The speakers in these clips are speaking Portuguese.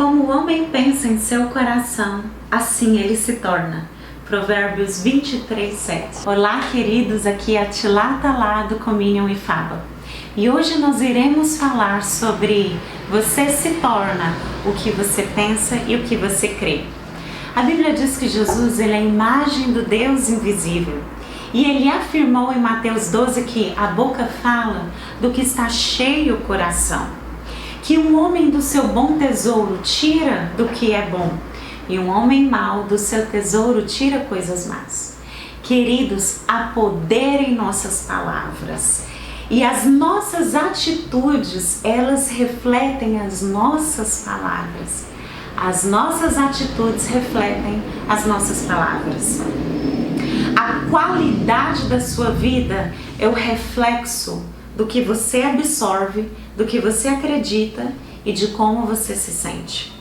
Como o homem pensa em seu coração, assim ele se torna. Provérbios 23:7. Olá, queridos, aqui é a Tilá Talá do Communion e Faba. E hoje nós iremos falar sobre você se torna o que você pensa e o que você crê. A Bíblia diz que Jesus ele é a imagem do Deus invisível. E ele afirmou em Mateus 12 que a boca fala do que está cheio o coração. Que um homem do seu bom tesouro tira do que é bom, e um homem mau do seu tesouro tira coisas más. Queridos, há poder em nossas palavras. E as nossas atitudes, elas refletem as nossas palavras. As nossas atitudes refletem as nossas palavras. A qualidade da sua vida é o reflexo do que você absorve, do que você acredita e de como você se sente.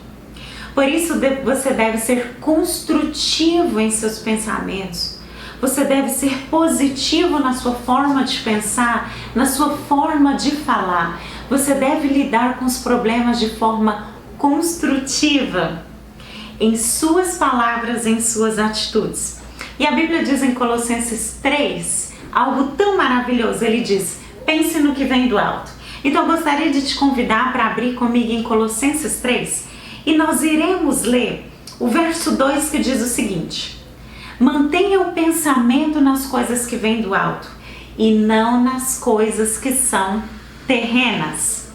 Por isso você deve ser construtivo em seus pensamentos. Você deve ser positivo na sua forma de pensar, na sua forma de falar. Você deve lidar com os problemas de forma construtiva, em suas palavras, em suas atitudes. E a Bíblia diz em Colossenses 3, algo tão maravilhoso. Ele diz, pense no que vem do alto. Então eu gostaria de te convidar para abrir comigo em Colossenses 3 e nós iremos ler o verso 2 que diz o seguinte: mantenha o pensamento nas coisas que vêm do alto e não nas coisas que são terrenas.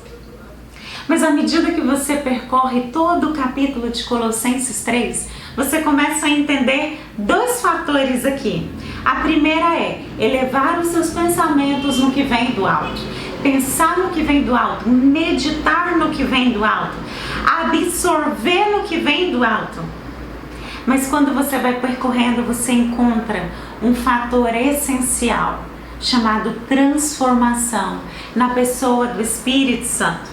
Mas à medida que você percorre todo o capítulo de Colossenses 3, você começa a entender dois fatores aqui. A primeira é elevar os seus pensamentos no que vem do alto. Pensar no que vem do alto, meditar no que vem do alto, absorver no que vem do alto. Mas quando você vai percorrendo, você encontra um fator essencial chamado transformação na pessoa do Espírito Santo.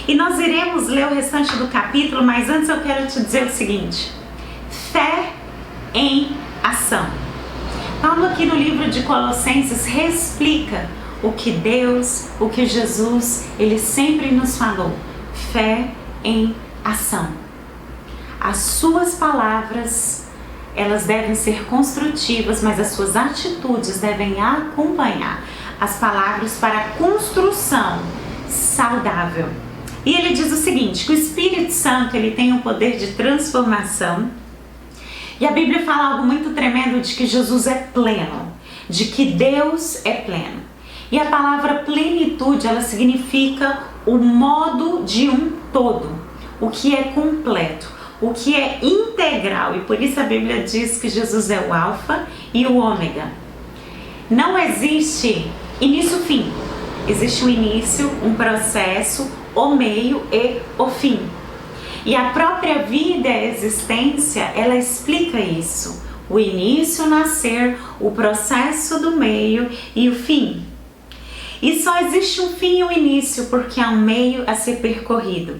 E nós iremos ler o restante do capítulo, mas antes eu quero te dizer o seguinte: fé em ação. Paulo aqui no livro de Colossenses reexplica o que Deus, o que Jesus, ele sempre nos falou. Fé em ação. As suas palavras, elas devem ser construtivas, mas as suas atitudes devem acompanhar as palavras para a construção saudável. E ele diz o seguinte, que o Espírito Santo ele tem um poder de transformação. E a Bíblia fala algo muito tremendo de que Jesus é pleno, de que Deus é pleno. E a palavra plenitude, ela significa o modo de um todo, o que é completo, o que é integral. E por isso a Bíblia diz que Jesus é o alfa e o ômega. Não existe início-fim. Existe o início, um processo, o meio e o fim. E a própria vida e a existência, ela explica isso. O início, o nascer, o processo do meio e o fim. E só existe um fim e um início porque há um meio a ser percorrido.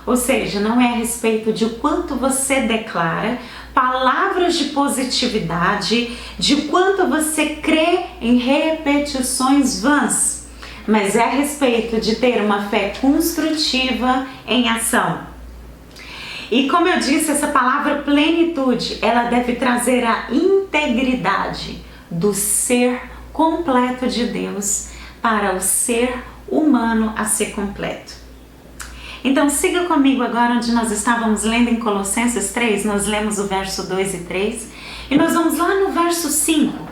Ou seja, não é a respeito de quanto você declara, palavras de positividade, de quanto você crê em repetições vãs, mas é a respeito de ter uma fé construtiva em ação. E como eu disse, essa palavra plenitude, ela deve trazer a integridade do ser completo de Deus para o ser humano a ser completo. Então siga comigo agora onde nós estávamos lendo em Colossenses 3, nós lemos o verso 2 e 3, e nós vamos lá no verso 5.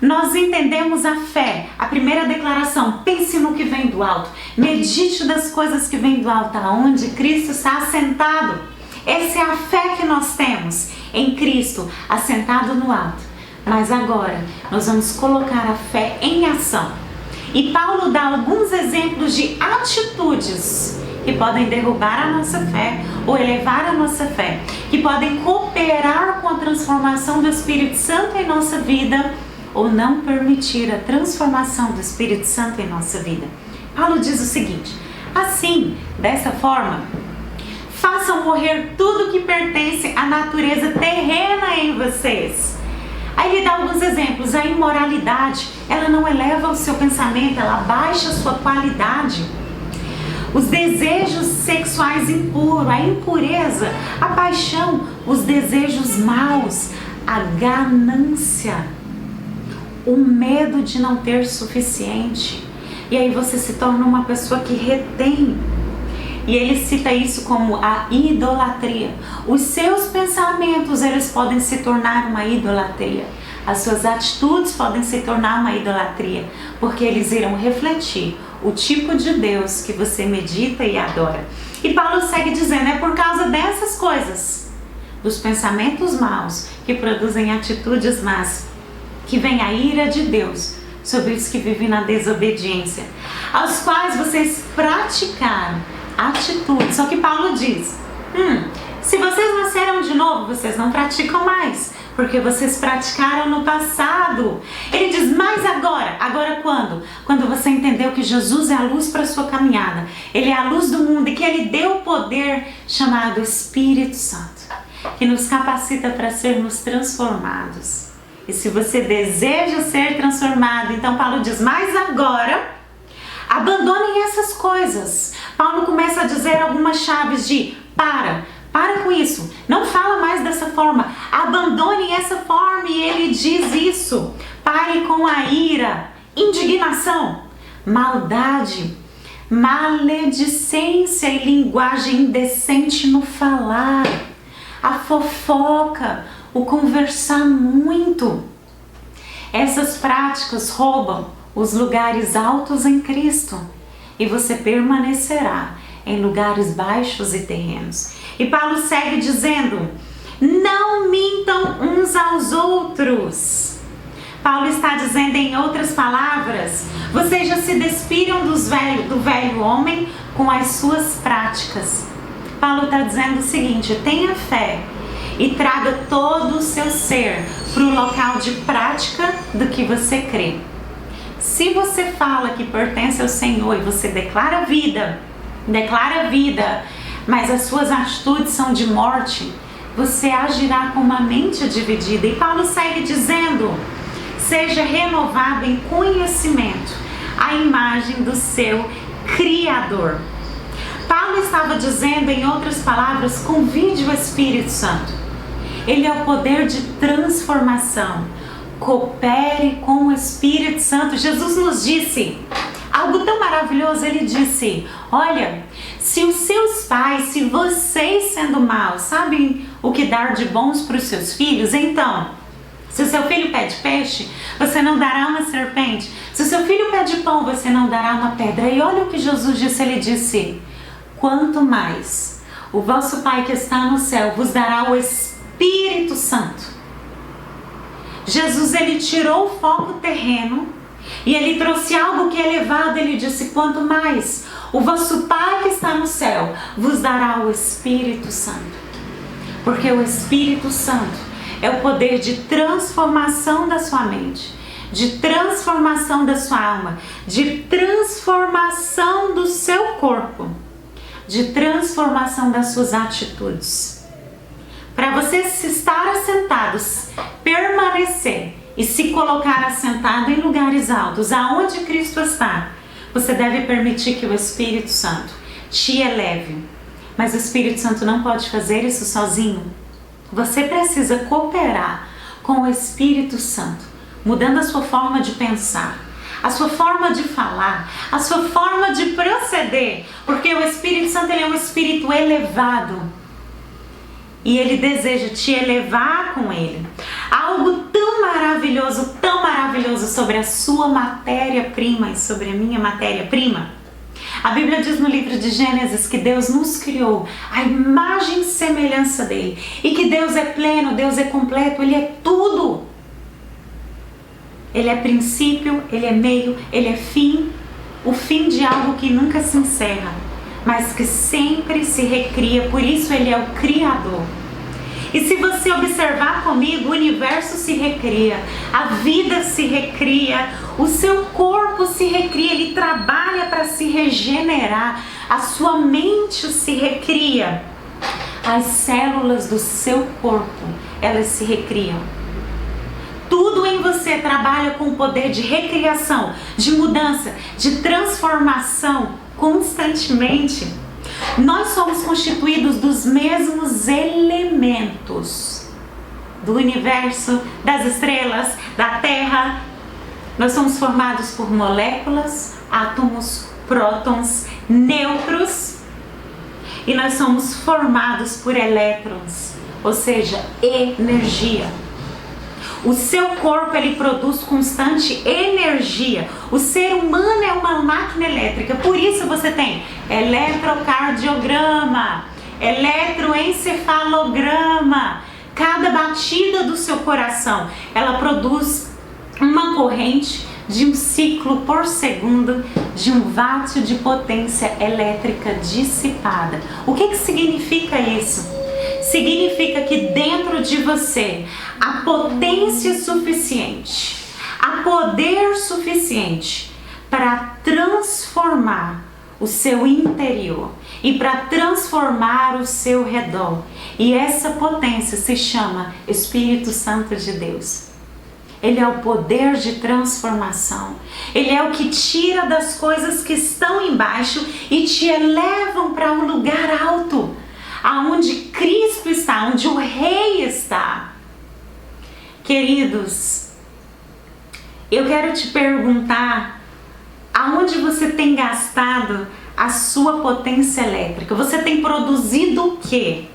Nós entendemos a fé, a primeira declaração, pense no que vem do alto, medite das coisas que vêm do alto, aonde Cristo está assentado. Essa é a fé que nós temos em Cristo, assentado no alto. Mas agora nós vamos colocar a fé em ação. E Paulo dá alguns exemplos de atitudes que podem derrubar a nossa fé ou elevar a nossa fé, que podem cooperar com a transformação do Espírito Santo em nossa vida ou não permitir a transformação do Espírito Santo em nossa vida. Paulo diz o seguinte: assim, dessa forma, façam morrer tudo que pertence à natureza terrena em vocês. Aí ele dá alguns exemplos. A imoralidade, ela não eleva o seu pensamento, ela baixa a sua qualidade. os desejos sexuais impuros, a impureza, a paixão, os desejos maus, a ganância, o medo de não ter suficiente. E aí você se torna uma pessoa que retém. E ele cita isso como a idolatria. Os seus pensamentos, eles podem se tornar uma idolatria. As suas atitudes podem se tornar uma idolatria, porque eles irão refletir o tipo de Deus que você medita e adora. E Paulo segue dizendo, é por causa dessas coisas, dos pensamentos maus que produzem atitudes más, que vem a ira de Deus sobre os que vivem na desobediência, aos quais vocês praticaram atitudes. Só que Paulo diz, se vocês nasceram de novo, vocês não praticam mais, porque vocês praticaram no passado. Ele diz, mas agora quando? Quando você entendeu que Jesus é a luz para a sua caminhada, Ele é a luz do mundo e que Ele deu o poder chamado Espírito Santo, que nos capacita para sermos transformados. E se você deseja ser transformado, então Paulo diz, mas agora, abandonem essas coisas. Paulo começa a dizer algumas chaves de para com isso, não fala mais dessa forma, abandone essa forma. E ele diz isso, pare com a ira, indignação, maldade, maledicência e linguagem indecente no falar, a fofoca, o conversar muito. Essas práticas roubam os lugares altos em Cristo e você permanecerá em lugares baixos e terrenos. E Paulo segue dizendo, não mintam uns aos outros. Paulo está dizendo, em outras palavras, vocês já se despiram do velho homem com as suas práticas. Paulo está dizendo o seguinte, tenha fé e traga todo o seu ser para o local de prática do que você crê. Se você fala que pertence ao Senhor e você declara vida, mas as suas atitudes são de morte, você agirá com uma mente dividida. E Paulo segue dizendo, seja renovado em conhecimento à imagem do seu Criador. Paulo estava dizendo, em outras palavras, convide o Espírito Santo. Ele é o poder de transformação. Coopere com o Espírito Santo. Jesus nos disse algo tão maravilhoso. Ele disse, olha, se os seus pais, se vocês sendo maus, sabem o que dar de bons para os seus filhos, então, se o seu filho pede peixe, você não dará uma serpente. Se o seu filho pede pão, você não dará uma pedra. E olha o que Jesus disse, ele disse, quanto mais o vosso Pai que está no céu vos dará o Espírito Santo. Jesus, ele tirou o foco terreno e ele trouxe algo que é elevado. Ele disse, quanto mais o vosso Pai que está no céu vos dará o Espírito Santo. Porque o Espírito Santo é o poder de transformação da sua mente, de transformação da sua alma, de transformação do seu corpo, de transformação das suas atitudes. Para você estar assentado, permanecer e se colocar assentado em lugares altos, aonde Cristo está, você deve permitir que o Espírito Santo te eleve. Mas o Espírito Santo não pode fazer isso sozinho. Você precisa cooperar com o Espírito Santo, mudando a sua forma de pensar, a sua forma de falar, a sua forma de proceder, porque o Espírito Santo, ele é um Espírito elevado. E ele deseja te elevar com ele. Algo tão maravilhoso sobre a sua matéria-prima e sobre a minha matéria-prima. A Bíblia diz no livro de Gênesis que Deus nos criou à imagem e semelhança dele. E que Deus é pleno, Deus é completo, ele é tudo. Ele é princípio, ele é meio, ele é fim. O fim de algo que nunca se encerra, mas que sempre se recria, por isso ele é o Criador. E se você observar comigo, o universo se recria, a vida se recria, o seu corpo se recria, ele trabalha para se regenerar, a sua mente se recria, as células do seu corpo, elas se recriam. Tudo em você trabalha com o poder de recriação, de mudança, de transformação constantemente. Nós somos constituídos dos mesmos elementos do universo, das estrelas, da Terra. Nós somos formados por moléculas, átomos, prótons, nêutrons, e nós somos formados por elétrons, ou seja, energia. O seu corpo, ele produz constante energia. O ser humano é uma máquina elétrica, por isso você tem eletrocardiograma, eletroencefalograma. Cada batida do seu coração, ela produz uma corrente de 1 ciclo por segundo de 1 watt de potência elétrica dissipada. O que significa isso? Significa que dentro de você há potência suficiente, há poder suficiente para transformar o seu interior e para transformar o seu redor. E essa potência se chama Espírito Santo de Deus. Ele é o poder de transformação. Ele é o que tira das coisas que estão embaixo e te elevam para um lugar alto, aonde Cristo está, onde o Rei está. Queridos, eu quero te perguntar, aonde você tem gastado a sua potência elétrica? Você tem produzido o quê?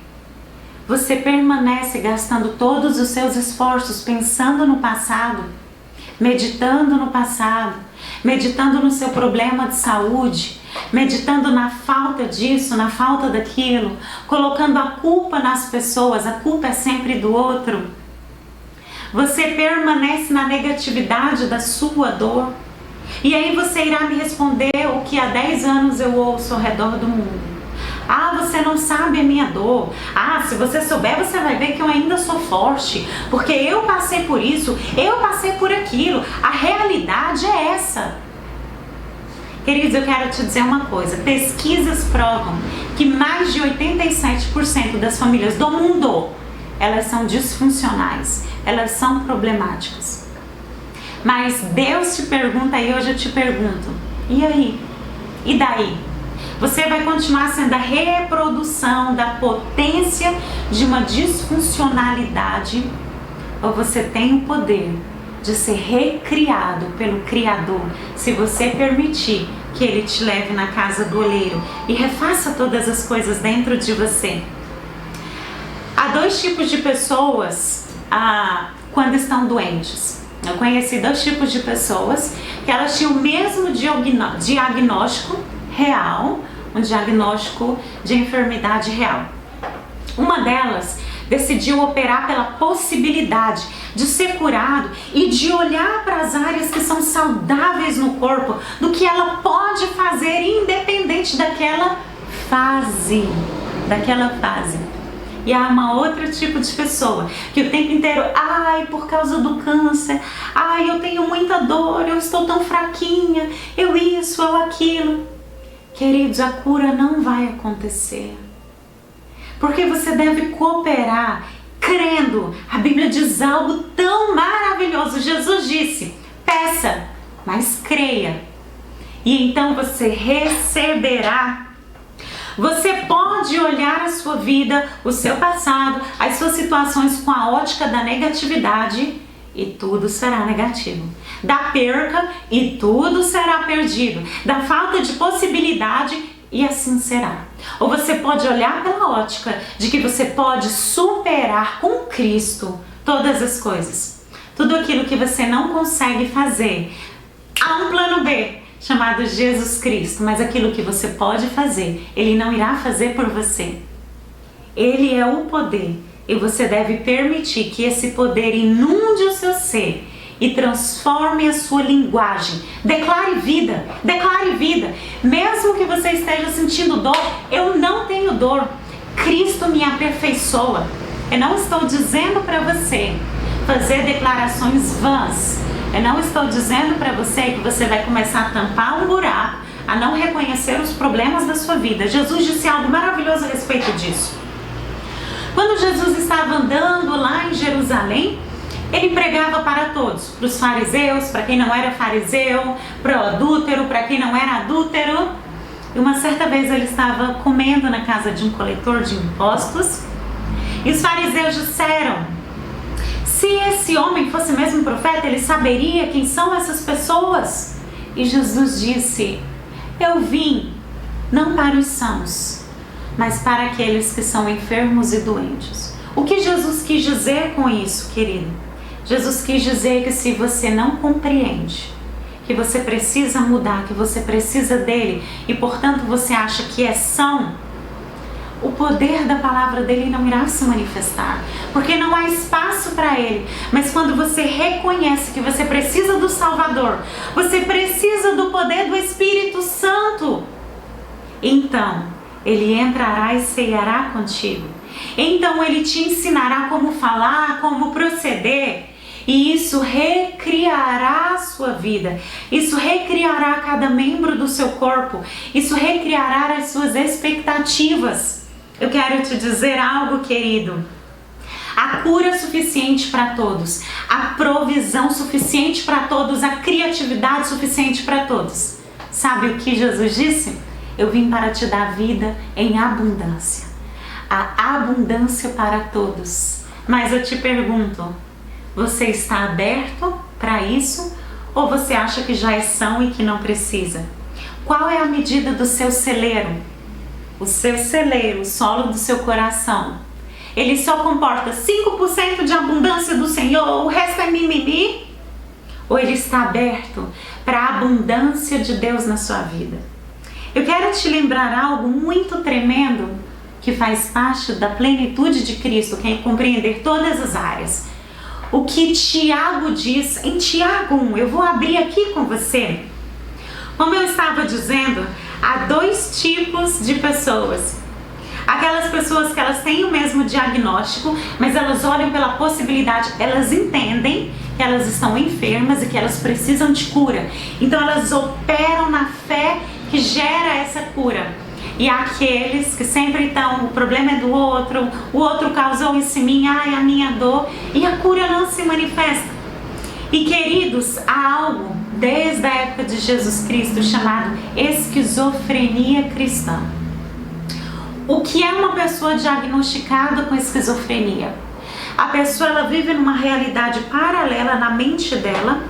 Você permanece gastando todos os seus esforços pensando no passado, meditando no passado, meditando no seu problema de saúde, meditando na falta disso, na falta daquilo, colocando a culpa nas pessoas, a culpa é sempre do outro. Você permanece na negatividade da sua dor. E aí você irá me responder o que há 10 anos eu ouço ao redor do mundo. Ah, você não sabe a minha dor. Ah, se você souber, você vai ver que eu ainda sou forte, porque eu passei por isso, eu passei por aquilo. A realidade é essa. Queridos, eu quero te dizer uma coisa. Pesquisas provam que mais de 87% das famílias do mundo, elas são disfuncionais, elas são problemáticas. Mas Deus te pergunta e hoje eu te pergunto, e aí? E daí? Você vai continuar sendo a reprodução da potência de uma disfuncionalidade, ou você tem o poder de ser recriado pelo Criador, se você permitir que Ele te leve na casa do oleiro e refaça todas as coisas dentro de você? Há 2 tipos de pessoas quando estão doentes. Eu conheci 2 tipos de pessoas que elas tinham o mesmo diagnóstico real, um diagnóstico de enfermidade real. Uma delas decidiu operar pela possibilidade de ser curado e de olhar para as áreas que são saudáveis no corpo, do que ela pode fazer independente daquela fase. E há uma outra tipo de pessoa que o tempo inteiro, por causa do câncer, eu tenho muita dor, eu estou tão fraquinha, eu isso, eu aquilo. Queridos, a cura não vai acontecer, porque você deve cooperar crendo. A Bíblia diz algo tão maravilhoso. Jesus disse, peça, mas creia, e então você receberá. Você pode olhar a sua vida, o seu passado, as suas situações com a ótica da negatividade e tudo será negativo. Da perca e tudo será perdido. Da falta de possibilidade e assim será. Ou você pode olhar pela ótica de que você pode superar com Cristo todas as coisas. Tudo aquilo que você não consegue fazer. Há um plano B chamado Jesus Cristo, mas aquilo que você pode fazer, Ele não irá fazer por você. Ele é o poder e você deve permitir que esse poder inunde o seu ser e transforme a sua linguagem. Declare vida, declare vida. Mesmo que você esteja sentindo dor, eu não tenho dor. Cristo me aperfeiçoa. Eu não estou dizendo para você fazer declarações vãs. Eu não estou dizendo para você que você vai começar a tampar um buraco, a não reconhecer os problemas da sua vida. Jesus disse algo maravilhoso a respeito disso. Quando Jesus estava andando lá em Jerusalém, Ele pregava para todos, para os fariseus, para quem não era fariseu, para o adúltero, para quem não era adúltero. E uma certa vez ele estava comendo na casa de um coletor de impostos. E os fariseus disseram: se esse homem fosse mesmo profeta, ele saberia quem são essas pessoas. E Jesus disse: eu vim não para os sãos, mas para aqueles que são enfermos e doentes. O que Jesus quis dizer com isso, querido? Jesus quis dizer que se você não compreende que você precisa mudar, que você precisa dele e portanto você acha que é são, o poder da palavra dele não irá se manifestar, porque não há espaço para ele. Mas quando você reconhece que você precisa do Salvador, você precisa do poder do Espírito Santo, então ele entrará e ceará contigo. Então ele te ensinará como falar, como proceder, e isso recriará a sua vida, isso recriará cada membro do seu corpo, isso recriará as suas expectativas. Eu quero te dizer algo, querido. A cura suficiente para todos, a provisão suficiente para todos, a criatividade suficiente para todos. Sabe o que Jesus disse? Eu vim para te dar vida em abundância. A abundância para todos. Mas eu te pergunto, você está aberto para isso? Ou você acha que já é são e que não precisa? Qual é a medida do seu celeiro? O seu celeiro, o solo do seu coração, ele só comporta 5% de abundância do Senhor, o resto é mimimi? Ou ele está aberto para a abundância de Deus na sua vida? Eu quero te lembrar algo muito tremendo que faz parte da plenitude de Cristo, que é compreender todas as áreas. O que Tiago diz em Tiago 1, eu vou abrir aqui com você. Como eu estava dizendo, há dois tipos de pessoas. Aquelas pessoas que elas têm o mesmo diagnóstico, mas elas olham pela possibilidade, elas entendem que elas estão enfermas e que elas precisam de cura. Então elas operam na fé que gera essa cura. E aqueles que sempre estão, o problema é do outro, o outro causou isso em mim, ai, a minha dor, e a cura não se manifesta. E queridos, há algo desde a época de Jesus Cristo chamado esquizofrenia cristã. O que é uma pessoa diagnosticada com esquizofrenia? A pessoa, ela vive numa realidade paralela na mente dela,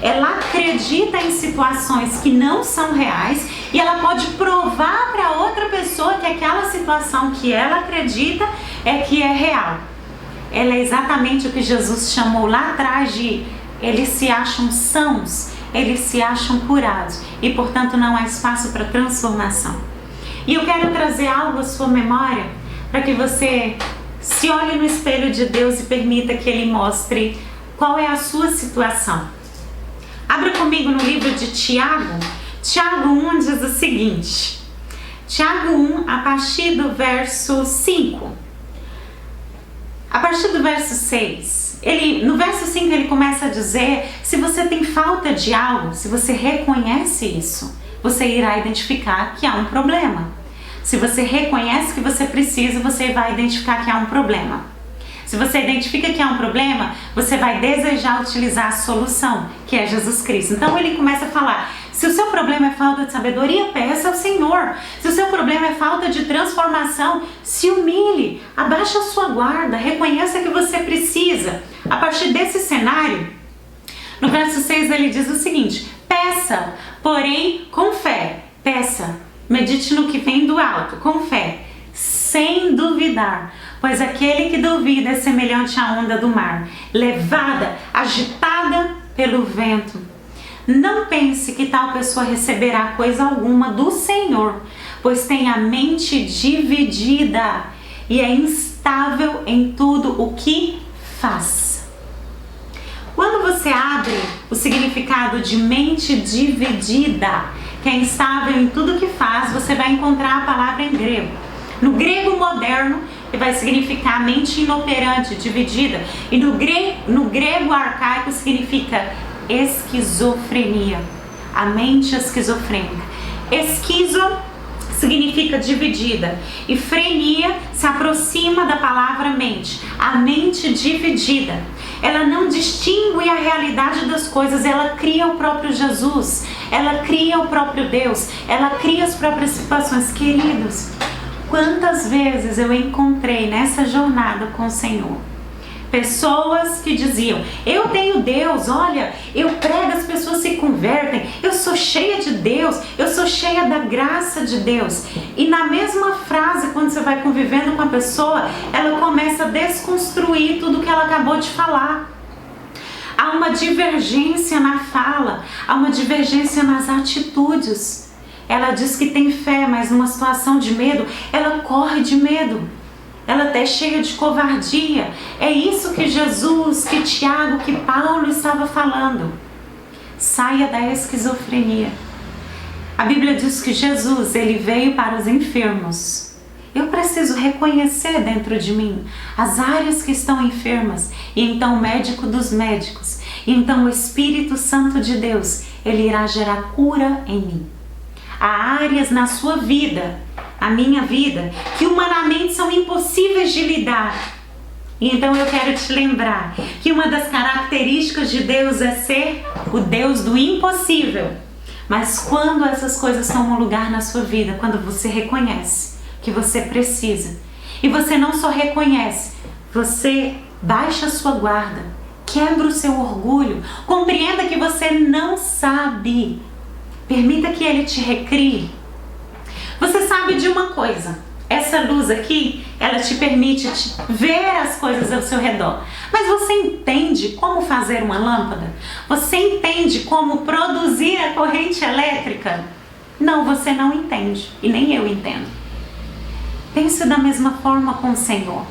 ela acredita em situações que não são reais e ela pode provar para outra pessoa que aquela situação que ela acredita é que é real. Ela é exatamente o que Jesus chamou lá atrás de eles se acham sãos, eles se acham curados e portanto não há espaço para transformação. E eu quero trazer algo à sua memória para que você se olhe no espelho de Deus e permita que Ele mostre qual é a sua situação. Abra comigo no livro de Tiago. Tiago 1 diz o seguinte. Tiago 1, a partir do verso 5. A partir do verso 6. No verso 5 ele começa a dizer, se você tem falta de algo, se você reconhece isso, você irá identificar que há um problema. Se você reconhece que você precisa, você vai identificar que há um problema. Se você identifica que há um problema, você vai desejar utilizar a solução, que é Jesus Cristo. Então ele começa a falar, se o seu problema é falta de sabedoria, peça ao Senhor. Se o seu problema é falta de transformação, se humilhe, abaixe a sua guarda, reconheça que você precisa. A partir desse cenário, no verso 6 ele diz o seguinte, peça, porém com fé, peça, medite no que vem do alto, com fé, sem duvidar. Pois aquele que duvida é semelhante à onda do mar, levada, agitada pelo vento. Não pense que tal pessoa receberá coisa alguma do Senhor, pois tem a mente dividida e é instável em tudo o que faz. Quando você abre o significado de mente dividida, que é instável em tudo o que faz, você vai encontrar a palavra em grego. No grego moderno, que vai significar mente inoperante, dividida, e no grego arcaico significa esquizofrenia, a mente esquizofrênica. Esquizo significa dividida e frenia se aproxima da palavra mente, a mente dividida. Ela não distingue a realidade das coisas, ela cria o próprio Jesus, ela cria o próprio Deus, ela cria as próprias situações. Queridos, quantas vezes eu encontrei nessa jornada com o Senhor pessoas que diziam: eu tenho Deus, olha, eu prego, as pessoas se convertem, eu sou cheia de Deus, eu sou cheia da graça de Deus. E na mesma frase, quando você vai convivendo com a pessoa, ela começa a desconstruir tudo que ela acabou de falar. Há uma divergência na fala, há uma divergência nas atitudes. Ela diz que tem fé, mas numa situação de medo, ela corre de medo. Ela até é cheia de covardia. É isso que Jesus, que Tiago, que Paulo estava falando. Saia da esquizofrenia. A Bíblia diz que Jesus, ele veio para os enfermos. Eu preciso reconhecer dentro de mim as áreas que estão enfermas. E então o médico dos médicos, e então o Espírito Santo de Deus, ele irá gerar cura em mim. Há áreas na sua vida, a minha vida, que humanamente são impossíveis de lidar. E então eu quero te lembrar que uma das características de Deus é ser o Deus do impossível. Mas quando essas coisas tomam lugar na sua vida, quando você reconhece que você precisa, e você não só reconhece, você baixa a sua guarda, quebra o seu orgulho, compreenda que você não sabe. Permita que Ele te recrie. Você sabe de uma coisa, essa luz aqui, ela te permite ver as coisas ao seu redor. Mas você entende como fazer uma lâmpada? Você entende como produzir a corrente elétrica? Não, você não entende, e nem eu entendo. Pense da mesma forma com o Senhor.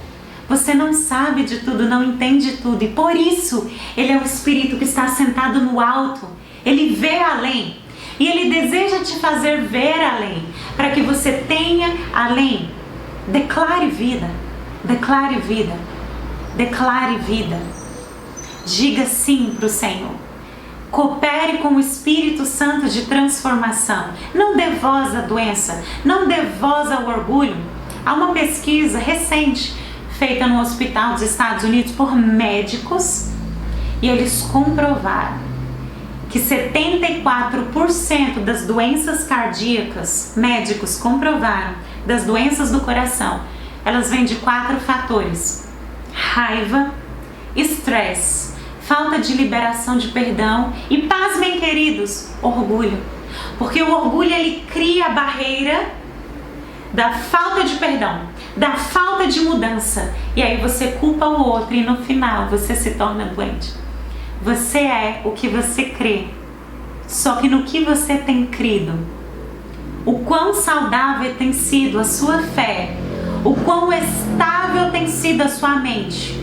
Você não sabe de tudo, não entende tudo, e por isso Ele é o Espírito que está sentado no alto. Ele vê além. E Ele deseja te fazer ver além, para que você tenha além. Declare vida, declare vida, declare vida. Diga sim para o Senhor. Coopere com o Espírito Santo de transformação. Não dê voz à doença, não dê voz ao orgulho. Há uma pesquisa recente feita no hospital dos Estados Unidos por médicos e eles comprovaram que 74% das doenças cardíacas, médicos comprovaram, das doenças do coração, elas vêm de 4 fatores: raiva, estresse, falta de liberação de perdão e, pasmem queridos, orgulho. Porque o orgulho, ele cria a barreira da falta de perdão, da falta de mudança, e aí você culpa o outro e no final você se torna doente. Você é o que você crê. Só que no que você tem crido, o quão saudável tem sido a sua fé, o quão estável tem sido a sua mente,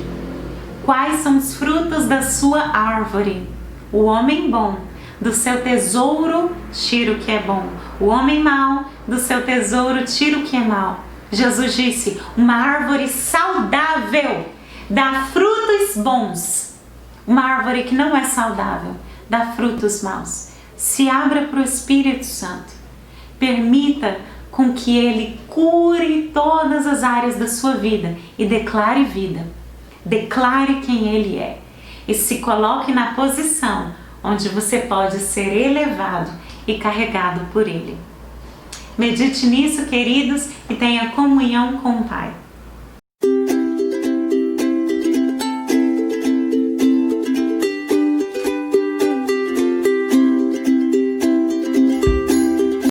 quais são os frutos da sua árvore. O homem bom, do seu tesouro tira o que é bom. O homem mau, do seu tesouro tira o que é mau. Jesus disse: uma árvore saudável dá frutos bons. Uma árvore que não é saudável dá frutos maus. Se abra para o Espírito Santo. Permita com que Ele cure todas as áreas da sua vida e declare vida. Declare quem Ele é. E se coloque na posição onde você pode ser elevado e carregado por Ele. Medite nisso, queridos, e tenha comunhão com o Pai.